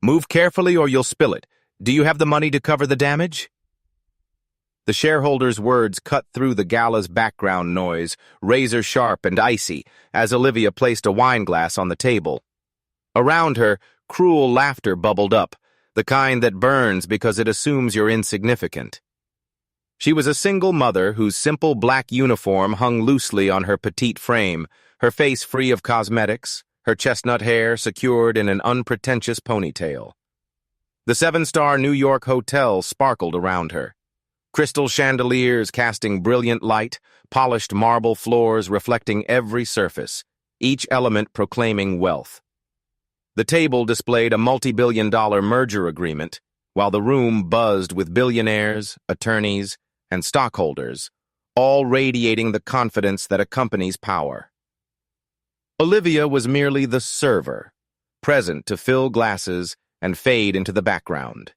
Move carefully or you'll spill it. Do you have the money to cover the damage? The shareholder's words cut through the gala's background noise, razor-sharp and icy, as Olivia placed a wineglass on the table. Around her, cruel laughter bubbled up, the kind that burns because it assumes you're insignificant. She was a single mother whose simple black uniform hung loosely on her petite frame, her face free of cosmetics, her chestnut hair secured in an unpretentious ponytail. The seven-star New York hotel sparkled around her. Crystal chandeliers casting brilliant light, polished marble floors reflecting every surface, each element proclaiming wealth. The table displayed a multi-billion-dollar merger agreement, while the room buzzed with billionaires, attorneys, and stockholders, all radiating the confidence that accompanies power. Olivia was merely the server, present to fill glasses and fade into the background.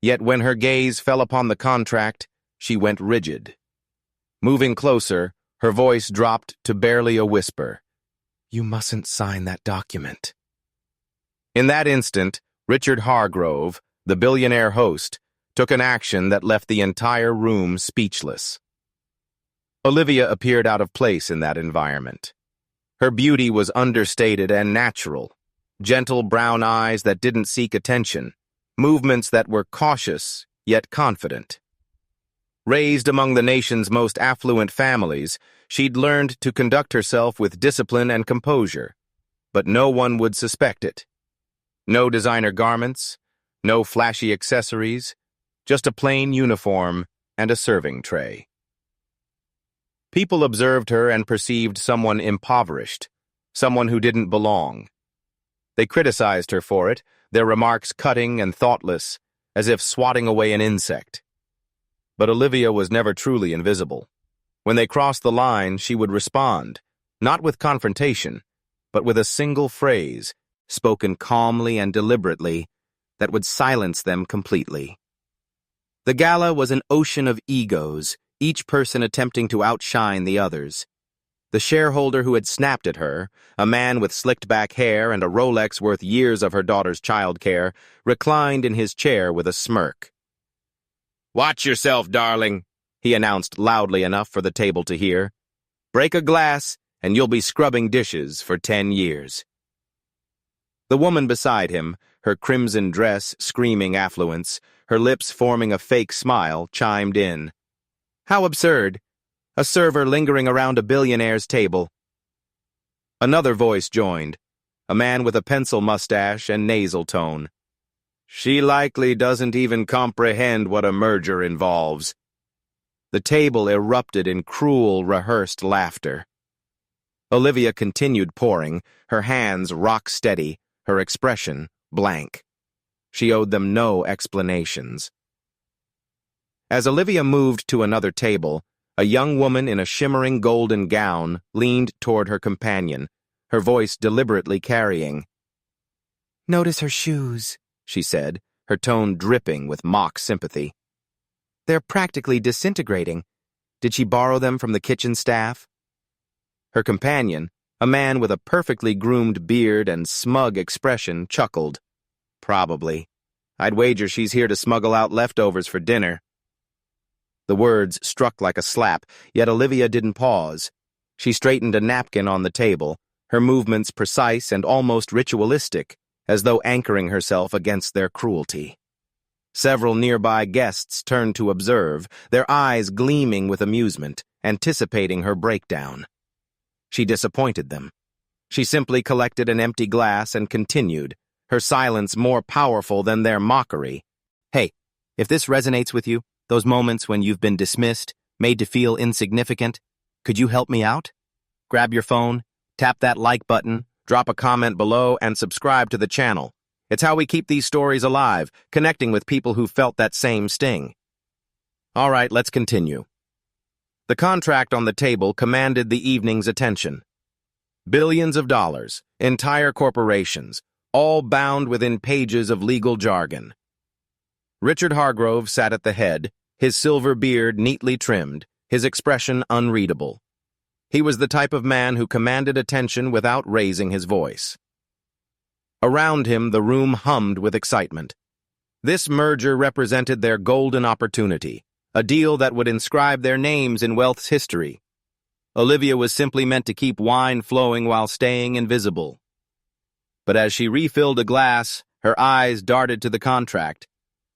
Yet when her gaze fell upon the contract, she went rigid. Moving closer, her voice dropped to barely a whisper. "You mustn't sign that document." In that instant, Richard Hargrove, the billionaire host, took an action that left the entire room speechless. Olivia appeared out of place in that environment. Her beauty was understated and natural, gentle brown eyes that didn't seek attention, movements that were cautious yet confident. Raised among the nation's most affluent families, she'd learned to conduct herself with discipline and composure, but no one would suspect it. No designer garments, no flashy accessories, just a plain uniform and a serving tray. People observed her and perceived someone impoverished, someone who didn't belong. They criticized her for it, their remarks cutting and thoughtless, as if swatting away an insect. But Olivia was never truly invisible. When they crossed the line, she would respond, not with confrontation, but with a single phrase, spoken calmly and deliberately, that would silence them completely. The gala was an ocean of egos, each person attempting to outshine the others. The shareholder who had snapped at her, a man with slicked-back hair and a Rolex worth years of her daughter's childcare, reclined in his chair with a smirk. "Watch yourself, darling," he announced loudly enough for the table to hear. "Break a glass, and you'll be scrubbing dishes for 10 years. The woman beside him, her crimson dress screaming affluence, her lips forming a fake smile, chimed in. "How absurd! A server lingering around a billionaire's table." Another voice joined, a man with a pencil mustache and nasal tone. "She likely doesn't even comprehend what a merger involves." The table erupted in cruel, rehearsed laughter. Olivia continued pouring, her hands rock steady, her expression blank. She owed them no explanations. As Olivia moved to another table, a young woman in a shimmering golden gown leaned toward her companion, her voice deliberately carrying. "Notice her shoes," she said, her tone dripping with mock sympathy. "They're practically disintegrating. Did she borrow them from the kitchen staff?" Her companion, a man with a perfectly groomed beard and smug expression, chuckled. "Probably. I'd wager she's here to smuggle out leftovers for dinner." The words struck like a slap, yet Olivia didn't pause. She straightened a napkin on the table, her movements precise and almost ritualistic, as though anchoring herself against their cruelty. Several nearby guests turned to observe, their eyes gleaming with amusement, anticipating her breakdown. She disappointed them. She simply collected an empty glass and continued, her silence more powerful than their mockery. "Hey, if this resonates with you, those moments when you've been dismissed, made to feel insignificant, could you help me out? Grab your phone, tap that like button, drop a comment below, and subscribe to the channel. It's how we keep these stories alive, connecting with people who felt that same sting." All right, let's continue. The contract on the table commanded the evening's attention. Billions of dollars, entire corporations, all bound within pages of legal jargon. Richard Hargrove sat at the head, his silver beard neatly trimmed, his expression unreadable. He was the type of man who commanded attention without raising his voice. Around him, the room hummed with excitement. This merger represented their golden opportunity, a deal that would inscribe their names in wealth's history. Olivia was simply meant to keep wine flowing while staying invisible. But as she refilled a glass, her eyes darted to the contract.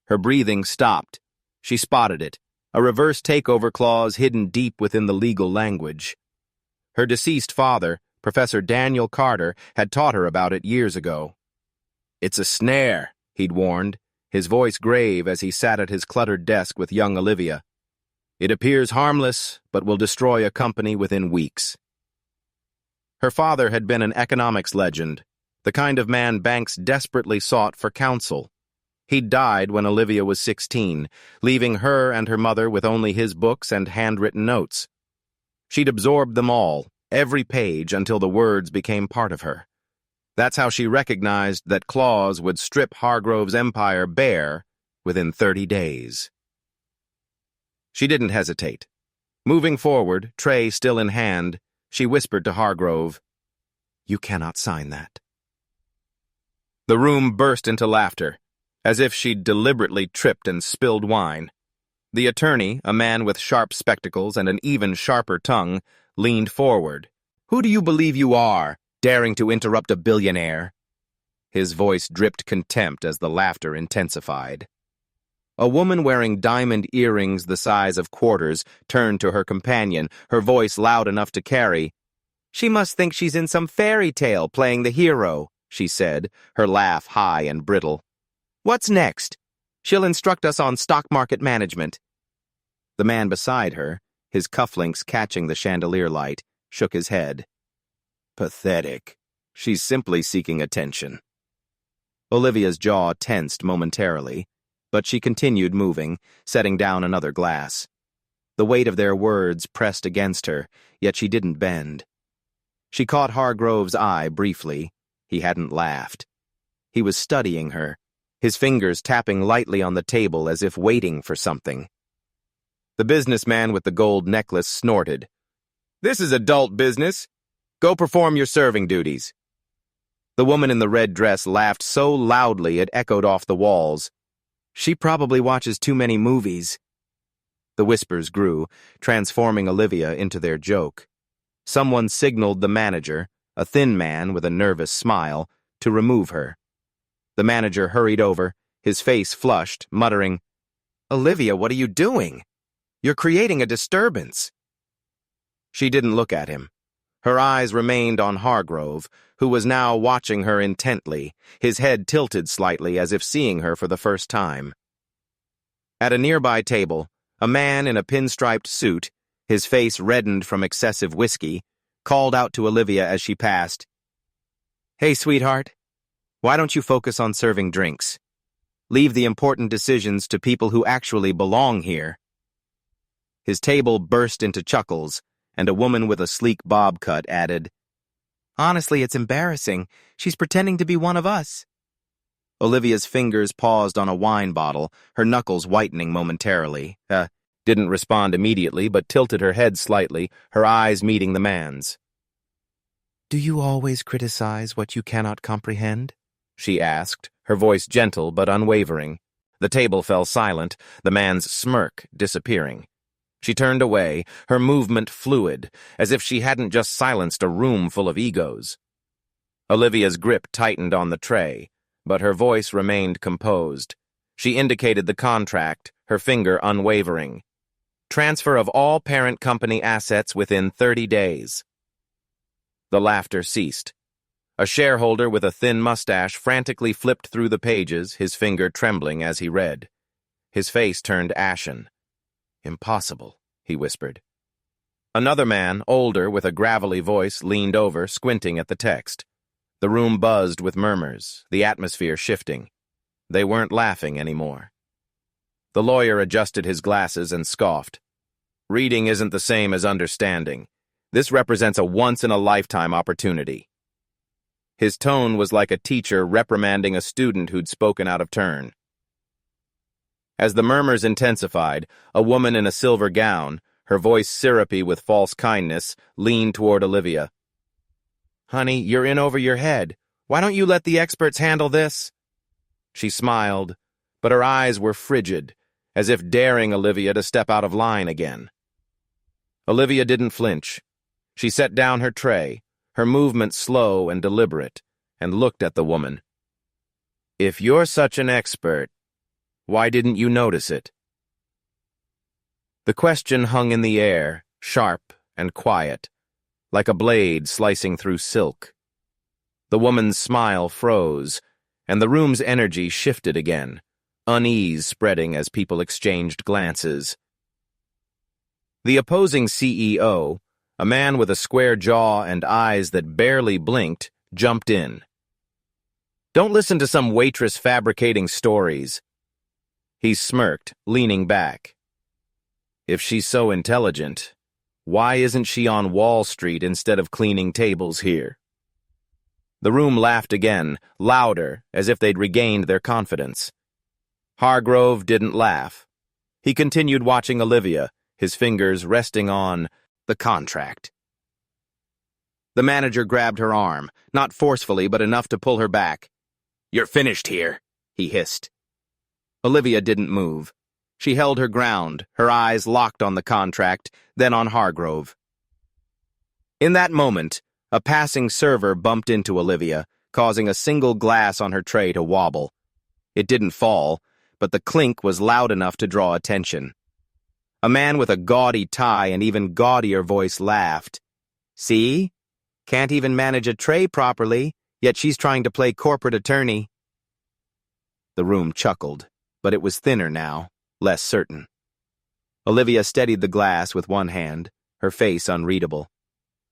Her breathing stopped. She spotted it, a reverse takeover clause hidden deep within the legal language. Her deceased father, Professor Daniel Carter, had taught her about it years ago. "It's a snare," he'd warned, his voice grave as he sat at his cluttered desk with young Olivia. "It appears harmless, but will destroy a company within weeks." Her father had been an economics legend, the kind of man banks desperately sought for counsel. He'd died when Olivia was 16, leaving her and her mother with only his books and handwritten notes. She'd absorbed them all, every page, until the words became part of her. That's how she recognized that Claus would strip Hargrove's empire bare within 30 days. She didn't hesitate. Moving forward, tray still in hand, she whispered to Hargrove, "You cannot sign that." The room burst into laughter, as if she'd deliberately tripped and spilled wine. The attorney, a man with sharp spectacles and an even sharper tongue, leaned forward. "Who do you believe you are, daring to interrupt a billionaire?" His voice dripped contempt as the laughter intensified. A woman wearing diamond earrings the size of quarters turned to her companion, her voice loud enough to carry. "She must think she's in some fairy tale playing the hero," she said, her laugh high and brittle. "What's next? She'll instruct us on stock market management." The man beside her, his cufflinks catching the chandelier light, shook his head. "Pathetic. She's simply seeking attention." Olivia's jaw tensed momentarily, but she continued moving, setting down another glass. The weight of their words pressed against her, yet she didn't bend. She caught Hargrove's eye briefly. He hadn't laughed. He was studying her, his fingers tapping lightly on the table as if waiting for something. The businessman with the gold necklace snorted. "This is adult business. Go perform your serving duties." The woman in the red dress laughed so loudly it echoed off the walls. "She probably watches too many movies." The whispers grew, transforming Olivia into their joke. Someone signaled the manager, a thin man with a nervous smile, to remove her. The manager hurried over, his face flushed, muttering, "Olivia, what are you doing? You're creating a disturbance." She didn't look at him. Her eyes remained on Hargrove, who was now watching her intently, his head tilted slightly as if seeing her for the first time. At a nearby table, a man in a pinstriped suit, his face reddened from excessive whiskey, called out to Olivia as she passed, "Hey, sweetheart, why don't you focus on serving drinks? Leave the important decisions to people who actually belong here." His table burst into chuckles, and a woman with a sleek bob cut added, "Honestly, it's embarrassing. She's pretending to be one of us." Olivia's fingers paused on a wine bottle, her knuckles whitening momentarily. Didn't respond immediately, but tilted her head slightly, her eyes meeting the man's. "Do you always criticize what you cannot comprehend?" she asked, her voice gentle but unwavering. The table fell silent, the man's smirk disappearing. She turned away, her movement fluid, as if she hadn't just silenced a room full of egos. Olivia's grip tightened on the tray, but her voice remained composed. She indicated the contract, her finger unwavering. "Transfer of all parent company assets within 30 days. The laughter ceased. A shareholder with a thin mustache frantically flipped through the pages, his finger trembling as he read. His face turned ashen. "Impossible," he whispered. Another man, older, with a gravelly voice, leaned over, squinting at the text. The room buzzed with murmurs, the atmosphere shifting. They weren't laughing anymore. The lawyer adjusted his glasses and scoffed. "Reading isn't the same as understanding. This represents a once-in-a-lifetime opportunity." His tone was like a teacher reprimanding a student who'd spoken out of turn. As the murmurs intensified, a woman in a silver gown, her voice syrupy with false kindness, leaned toward Olivia. "Honey, you're in over your head. Why don't you let the experts handle this? She smiled, but her eyes were frigid, as if daring Olivia to step out of line again. Olivia didn't flinch. She set down her tray, her movement slow and deliberate, and looked at the woman. If you're such an expert, why didn't you notice it? The question hung in the air, sharp and quiet, like a blade slicing through silk. The woman's smile froze, and the room's energy shifted again, unease spreading as people exchanged glances. The opposing CEO, a man with a square jaw and eyes that barely blinked, jumped in. Don't listen to some waitress fabricating stories. He smirked, leaning back. If she's so intelligent, why isn't she on Wall Street instead of cleaning tables here? The room laughed again, louder, as if they'd regained their confidence. Hargrove didn't laugh. He continued watching Olivia, his fingers resting on the contract. The manager grabbed her arm, not forcefully but enough to pull her back. "You're finished here," he hissed. Olivia didn't move. She held her ground, her eyes locked on the contract, then on Hargrove. In that moment, a passing server bumped into Olivia, causing a single glass on her tray to wobble. It didn't fall, but the clink was loud enough to draw attention. A man with a gaudy tie and even gaudier voice laughed. "See? Can't even manage a tray properly, yet she's trying to play corporate attorney." The room chuckled, but it was thinner now, less certain. Olivia steadied the glass with one hand, her face unreadable.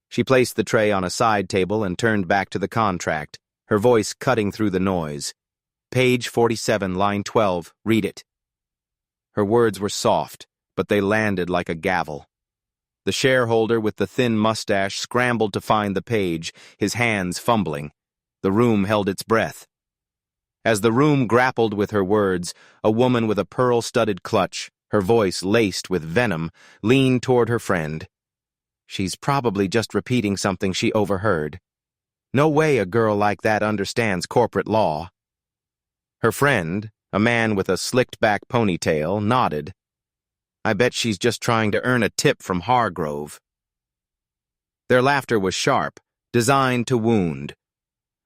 She placed the tray on a side table and turned back to the contract, her voice cutting through the noise. "Page 47, line 12, read it." Her words were soft, but they landed like a gavel. The shareholder with the thin mustache scrambled to find the page, his hands fumbling. The room held its breath. As the room grappled with her words, a woman with a pearl-studded clutch, her voice laced with venom, leaned toward her friend. She's probably just repeating something she overheard. No way a girl like that understands corporate law. Her friend, a man with a slicked-back ponytail, nodded. I bet she's just trying to earn a tip from Hargrove. Their laughter was sharp, designed to wound.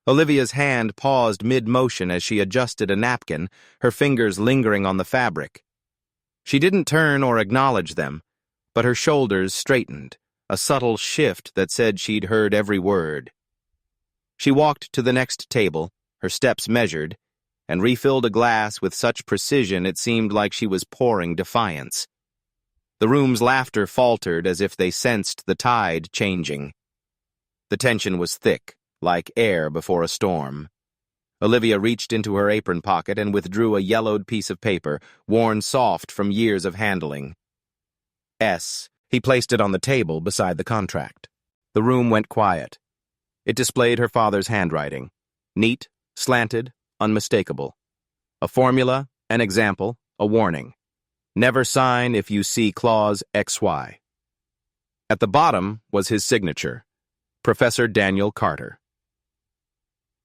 Olivia's hand paused mid-motion as she adjusted a napkin, her fingers lingering on the fabric. She didn't turn or acknowledge them, but her shoulders straightened, a subtle shift that said she'd heard every word. She walked to the next table, her steps measured, and refilled a glass with such precision it seemed like she was pouring defiance. The room's laughter faltered as if they sensed the tide changing. The tension was thick, like air before a storm. Olivia reached into her apron pocket and withdrew a yellowed piece of paper, worn soft from years of handling. He placed it on the table beside the contract. The room went quiet. It displayed her father's handwriting. Neat, slanted, unmistakable. A formula, an example, a warning. Never sign if you see clause XY. At the bottom was his signature, Professor Daniel Carter.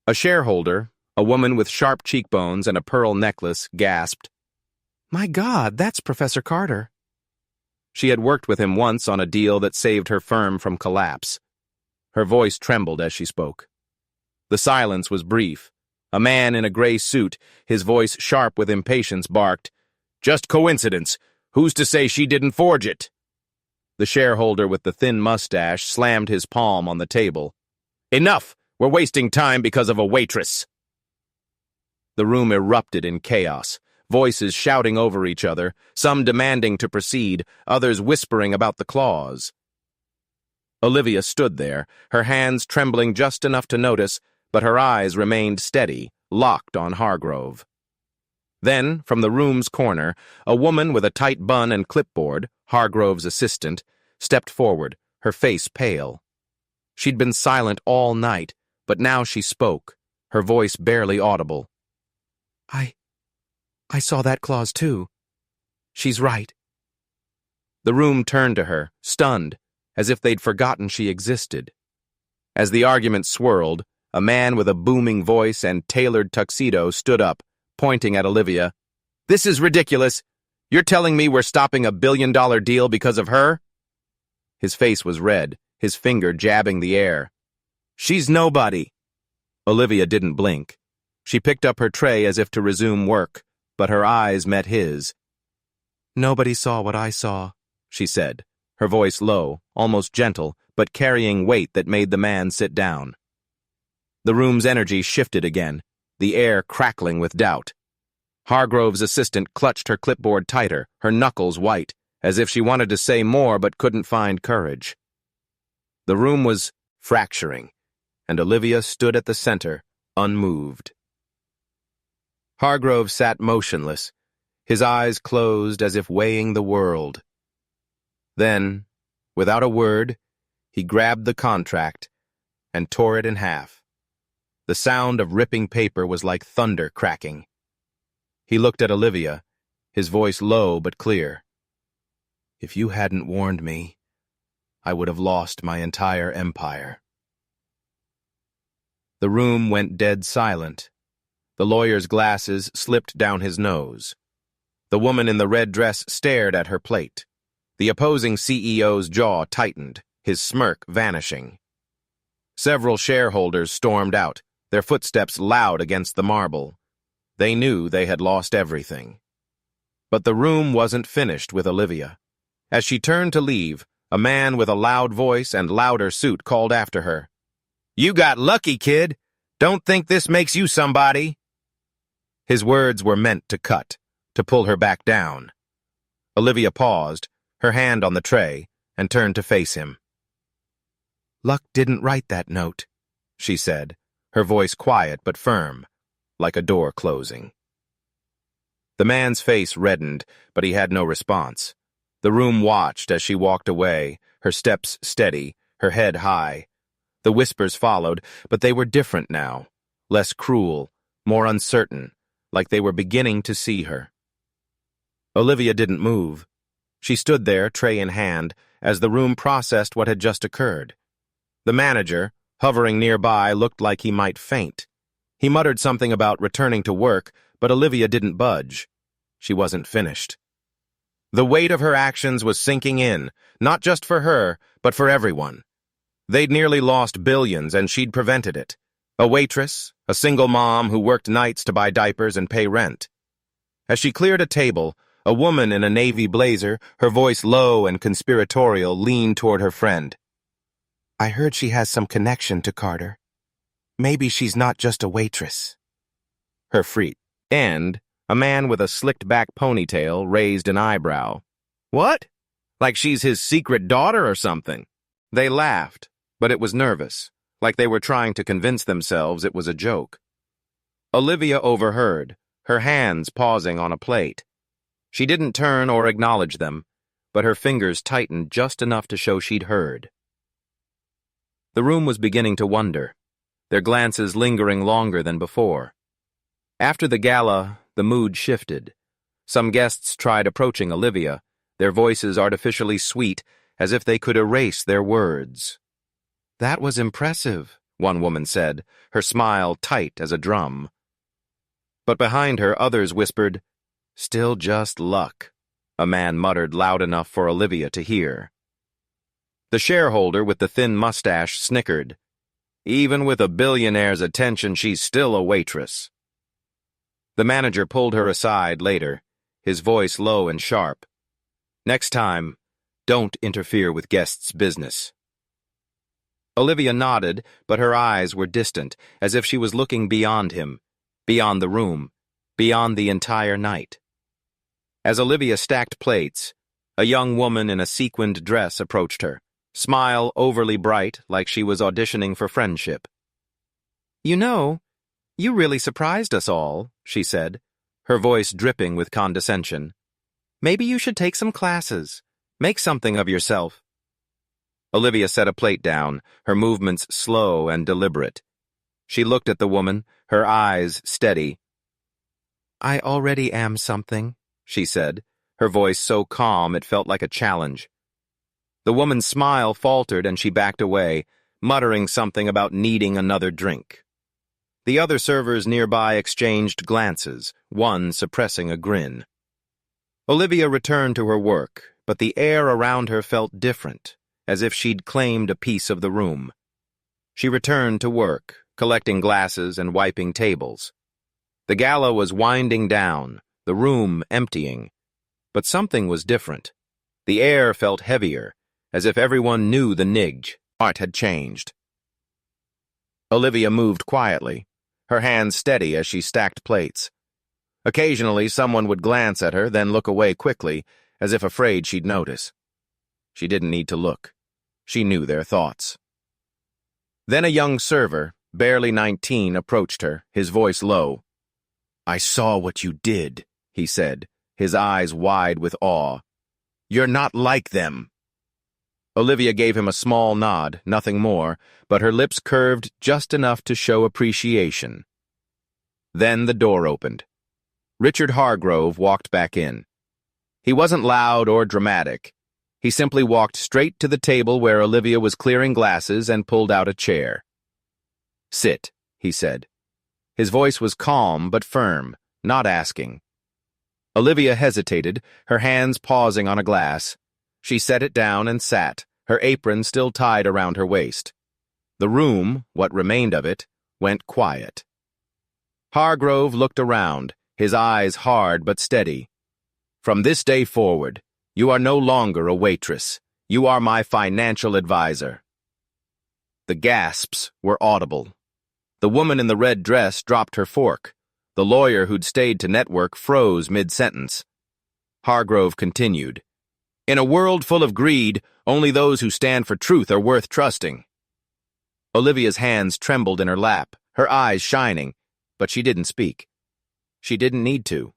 A shareholder, a woman with sharp cheekbones and a pearl necklace, gasped, "My God, that's Professor Carter." She had worked with him once on a deal that saved her firm from collapse. Her voice trembled as she spoke. The silence was brief. A man in a gray suit, his voice sharp with impatience, barked, "Just coincidence. Who's to say she didn't forge it?" The shareholder with the thin mustache slammed his palm on the table. "Enough! We're wasting time because of a waitress." The room erupted in chaos, voices shouting over each other, some demanding to proceed, others whispering about the clause. Olivia stood there, her hands trembling just enough to notice, but her eyes remained steady, locked on Hargrove. Then, from the room's corner, a woman with a tight bun and clipboard, Hargrove's assistant, stepped forward, her face pale. She'd been silent all night, but now she spoke, her voice barely audible. I saw that clause too. She's right." The room turned to her, stunned, as if they'd forgotten she existed. As the argument swirled, A man with a booming voice and tailored tuxedo stood up, pointing at Olivia. "This is ridiculous. You're telling me we're stopping a billion-dollar deal because of her?" His face was red, his finger jabbing the air. "She's nobody." Olivia didn't blink. She picked up her tray as if to resume work, but her eyes met his. "Nobody saw what I saw," she said, her voice low, almost gentle, but carrying weight that made the man sit down. The room's energy shifted again, the air crackling with doubt. Hargrove's assistant clutched her clipboard tighter, her knuckles white, as if she wanted to say more but couldn't find courage. The room was fracturing, and Olivia stood at the center, unmoved. Hargrove sat motionless, his eyes closed as if weighing the world. Then, without a word, he grabbed the contract and tore it in half. The sound of ripping paper was like thunder cracking. He looked at Olivia, his voice low but clear. "If you hadn't warned me, I would have lost my entire empire." The room went dead silent. The lawyer's glasses slipped down his nose. The woman in the red dress stared at her plate. The opposing CEO's jaw tightened, his smirk vanishing. Several shareholders stormed out, their footsteps loud against the marble. They knew they had lost everything. But the room wasn't finished with Olivia. As she turned to leave, a man with a loud voice and louder suit called after her. "You got lucky, kid. Don't think this makes you somebody." His words were meant to cut, to pull her back down. Olivia paused, her hand on the tray, and turned to face him. "Luck didn't write that note," she said, her voice quiet but firm, like a door closing. The man's face reddened, but he had no response. The room watched as she walked away, her steps steady, her head high. The whispers followed, but they were different now, less cruel, more uncertain, like they were beginning to see her. Olivia didn't move. She stood there, tray in hand, as the room processed what had just occurred. The manager, hovering nearby, looked like he might faint. He muttered something about returning to work, but Olivia didn't budge. She wasn't finished. The weight of her actions was sinking in, not just for her, but for everyone. They'd nearly lost billions, and she'd prevented it. A waitress, a single mom who worked nights to buy diapers and pay rent. As she cleared a table, a woman in a navy blazer, her voice low and conspiratorial, leaned toward her friend. "I heard she has some connection to Carter. Maybe she's not just a waitress." Her freak. And a man with a slicked-back ponytail raised an eyebrow. "What? Like she's his secret daughter or something?" They laughed, but it was nervous, like they were trying to convince themselves it was a joke. Olivia overheard, her hands pausing on a plate. She didn't turn or acknowledge them, but her fingers tightened just enough to show she'd heard. The room was beginning to wonder, their glances lingering longer than before. After the gala, the mood shifted. Some guests tried approaching Olivia, their voices artificially sweet, as if they could erase their words. "That was impressive," one woman said, her smile tight as a drum. But behind her, others whispered, "Still just luck," a man muttered loud enough for Olivia to hear. The shareholder with the thin mustache snickered. "Even with a billionaire's attention, she's still a waitress." The manager pulled her aside later, his voice low and sharp. "Next time, don't interfere with guests' business." Olivia nodded, but her eyes were distant, as if she was looking beyond him, beyond the room, beyond the entire night. As Olivia stacked plates, a young woman in a sequined dress approached her, smile overly bright like she was auditioning for friendship. "You know, you really surprised us all," she said, her voice dripping with condescension. "Maybe you should take some classes. Make something of yourself." Olivia set a plate down, her movements slow and deliberate. She looked at the woman, her eyes steady. "I already am something," she said, her voice so calm it felt like a challenge. The woman's smile faltered and she backed away, muttering something about needing another drink. The other servers nearby exchanged glances, one suppressing a grin. Olivia returned to her work, but the air around her felt different, as if she'd claimed a piece of the room. She returned to work, collecting glasses and wiping tables. The gala was winding down, the room emptying. But something was different. The air felt heavier, as if everyone knew the nidge. Art had changed. Olivia moved quietly, her hands steady as she stacked plates. Occasionally, someone would glance at her, then look away quickly, as if afraid she'd notice. She didn't need to look. She knew their thoughts. Then a young server, barely 19, approached her, his voice low. "I saw what you did," he said, his eyes wide with awe. "You're not like them." Olivia gave him a small nod, nothing more, but her lips curved just enough to show appreciation. Then the door opened. Richard Hargrove walked back in. He wasn't loud or dramatic. He simply walked straight to the table where Olivia was clearing glasses and pulled out a chair. "Sit," he said. His voice was calm but firm, not asking. Olivia hesitated, her hands pausing on a glass. She set it down and sat, her apron still tied around her waist. The room, what remained of it, went quiet. Hargrove looked around, his eyes hard but steady. "From this day forward, you are no longer a waitress. You are my financial advisor." The gasps were audible. The woman in the red dress dropped her fork. The lawyer who'd stayed to network froze mid-sentence. Hargrove continued. "In a world full of greed, only those who stand for truth are worth trusting." Olivia's hands trembled in her lap, her eyes shining, but she didn't speak. She didn't need to.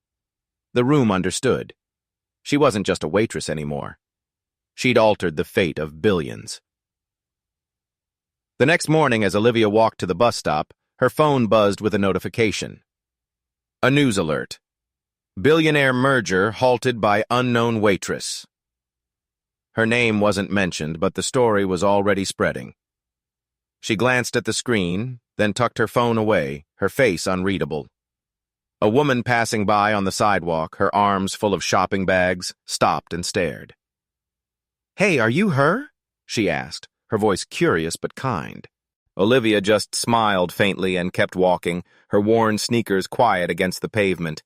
The room understood. She wasn't just a waitress anymore. She'd altered the fate of billions. The next morning, as Olivia walked to the bus stop, her phone buzzed with a notification. A news alert. Billionaire merger halted by unknown waitress. Her name wasn't mentioned, but the story was already spreading. She glanced at the screen, then tucked her phone away, her face unreadable. A woman passing by on the sidewalk, her arms full of shopping bags, stopped and stared. "Hey, are you her?" she asked, her voice curious but kind. Olivia just smiled faintly and kept walking, her worn sneakers quiet against the pavement.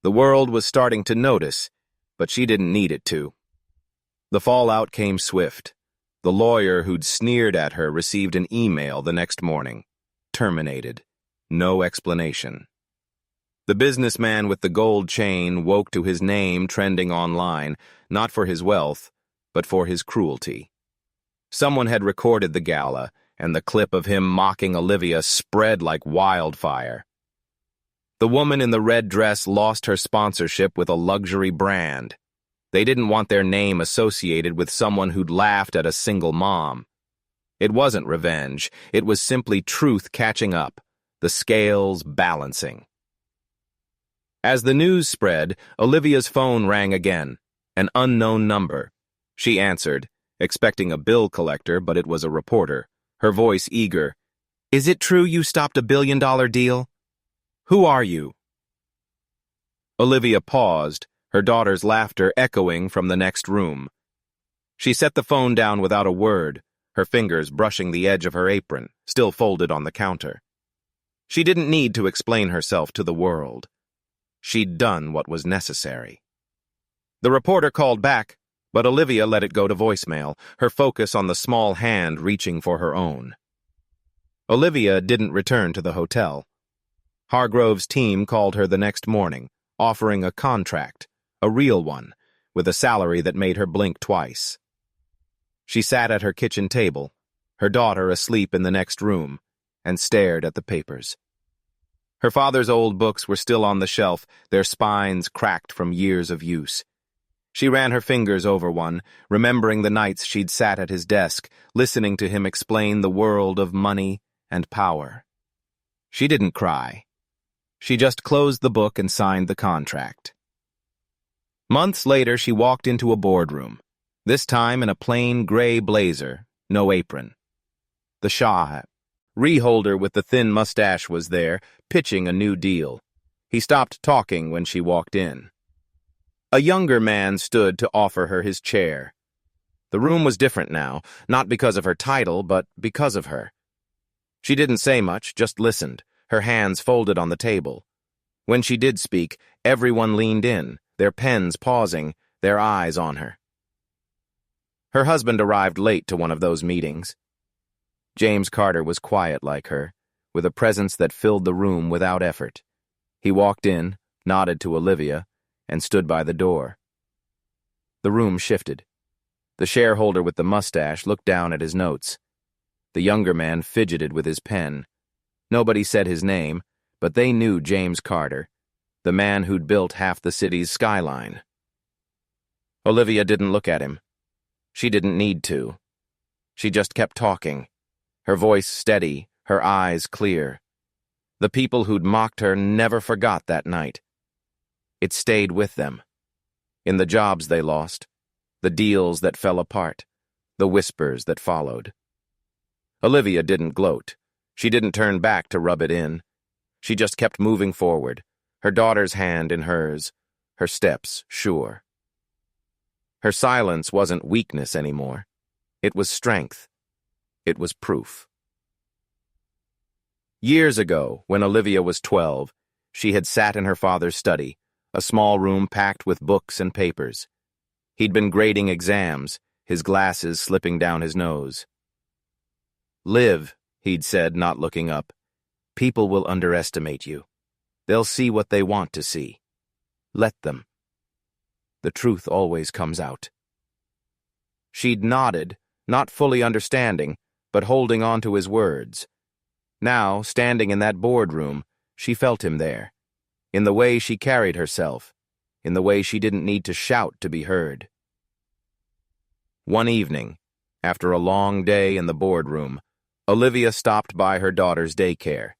The world was starting to notice, but she didn't need it to. The fallout came swift. The lawyer who'd sneered at her received an email the next morning. Terminated. No explanation. The businessman with the gold chain woke to his name trending online, not for his wealth, but for his cruelty. Someone had recorded the gala, and the clip of him mocking Olivia spread like wildfire. The woman in the red dress lost her sponsorship with a luxury brand. They didn't want their name associated with someone who'd laughed at a single mom. It wasn't revenge, it was simply truth catching up, the scales balancing. As the news spread, Olivia's phone rang again, an unknown number. She answered, expecting a bill collector, but it was a reporter, her voice eager. "Is it true you stopped a billion-dollar deal? Who are you?" Olivia paused, her daughter's laughter echoing from the next room. She set the phone down without a word, her fingers brushing the edge of her apron, still folded on the counter. She didn't need to explain herself to the world. She'd done what was necessary. The reporter called back, but Olivia let it go to voicemail, her focus on the small hand reaching for her own. Olivia didn't return to the hotel. Hargrove's team called her the next morning, offering a contract, a real one, with a salary that made her blink twice. She sat at her kitchen table, her daughter asleep in the next room, and stared at the papers. Her father's old books were still on the shelf, their spines cracked from years of use. She ran her fingers over one, remembering the nights she'd sat at his desk, listening to him explain the world of money and power. She didn't cry. She just closed the book and signed the contract. Months later, she walked into a boardroom, this time in a plain gray blazer, no apron. The Shah Reholder with the thin mustache was there, pitching a new deal. He stopped talking when she walked in. A younger man stood to offer her his chair. The room was different now, not because of her title, but because of her. She didn't say much, just listened, her hands folded on the table. When she did speak, everyone leaned in, their pens pausing, their eyes on her. Her husband arrived late to one of those meetings. James Carter was quiet like her, with a presence that filled the room without effort. He walked in, nodded to Olivia, and stood by the door. The room shifted. The shareholder with the mustache looked down at his notes. The younger man fidgeted with his pen. Nobody said his name, but they knew James Carter, the man who'd built half the city's skyline. Olivia didn't look at him. She didn't need to. She just kept talking, her voice steady, her eyes clear. The people who'd mocked her never forgot that night. It stayed with them. In the jobs they lost, the deals that fell apart, the whispers that followed. Olivia didn't gloat. She didn't turn back to rub it in. She just kept moving forward, her daughter's hand in hers, her steps sure. Her silence wasn't weakness anymore. It was strength. It was proof. Years ago, when Olivia was 12, she had sat in her father's study, a small room packed with books and papers. He'd been grading exams, his glasses slipping down his nose. "Liv," he'd said, not looking up. "People will underestimate you. They'll see what they want to see. Let them. The truth always comes out." She'd nodded, not fully understanding, but holding on to his words. Now, standing in that boardroom, she felt him there, in the way she carried herself, in the way she didn't need to shout to be heard. One evening, after a long day in the boardroom, Olivia stopped by her daughter's daycare.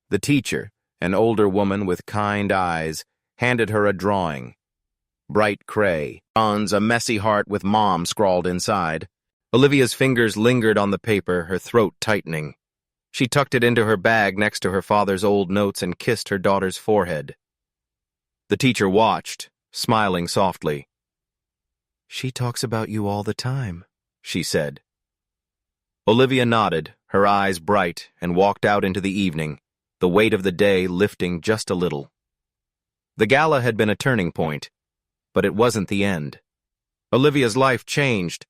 The teacher, an older woman with kind eyes, handed her a drawing. Bright cray, bronze, a messy heart with mom scrawled inside. Olivia's fingers lingered on the paper, her throat tightening. She tucked it into her bag next to her father's old notes and kissed her daughter's forehead. The teacher watched, smiling softly. "She talks about you all the time," she said. Olivia nodded, her eyes bright, and walked out into the evening, the weight of the day lifting just a little. The gala had been a turning point, but it wasn't the end. Olivia's life changed,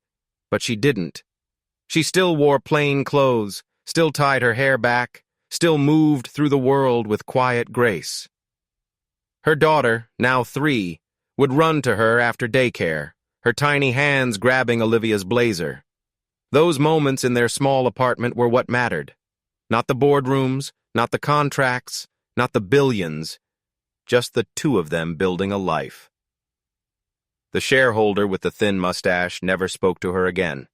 but she didn't. She still wore plain clothes, still tied her hair back, still moved through the world with quiet grace. Her daughter, now 3, would run to her after daycare, her tiny hands grabbing Olivia's blazer. Those moments in their small apartment were what mattered. Not the boardrooms, not the contracts, not the billions, just the two of them building a life. The shareholder with the thin mustache never spoke to her again.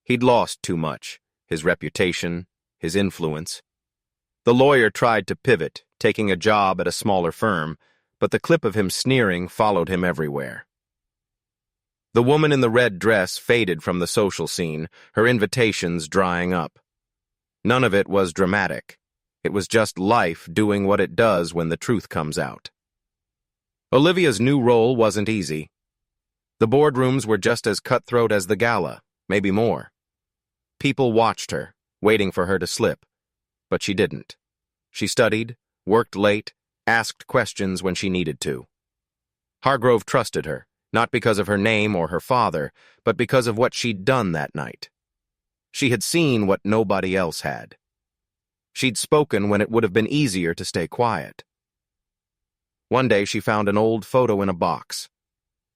He'd lost too much, his reputation, his influence. The lawyer tried to pivot, taking a job at a smaller firm, but the clip of him sneering followed him everywhere. The woman in the red dress faded from the social scene, her invitations drying up. None of it was dramatic. It was just life doing what it does when the truth comes out. Olivia's new role wasn't easy. The boardrooms were just as cutthroat as the gala, maybe more. People watched her, waiting for her to slip, but she didn't. She studied, worked late, asked questions when she needed to. Hargrove trusted her, not because of her name or her father, but because of what she'd done that night. She had seen what nobody else had. She'd spoken when it would have been easier to stay quiet. One day she found an old photo in a box.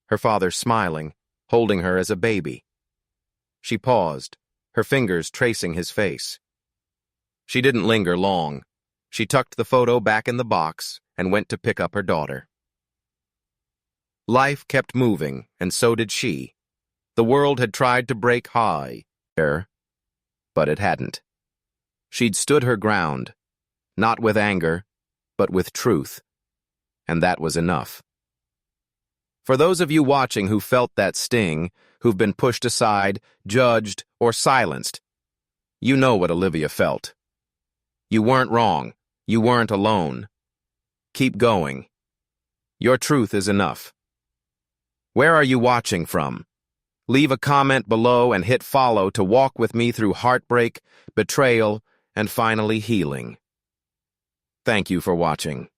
Her father smiling, holding her as a baby. She paused, her fingers tracing his face. She didn't linger long. She tucked the photo back in the box and went to pick up her daughter. Life kept moving, and so did she. The world had tried to break her, but it hadn't. She'd stood her ground, not with anger, but with truth, and that was enough. For those of you watching who felt that sting, who've been pushed aside, judged, or silenced, you know what Olivia felt. You weren't wrong. You weren't alone. Keep going. Your truth is enough. Where are you watching from? Leave a comment below and hit follow to walk with me through heartbreak, betrayal, and finally healing. Thank you for watching.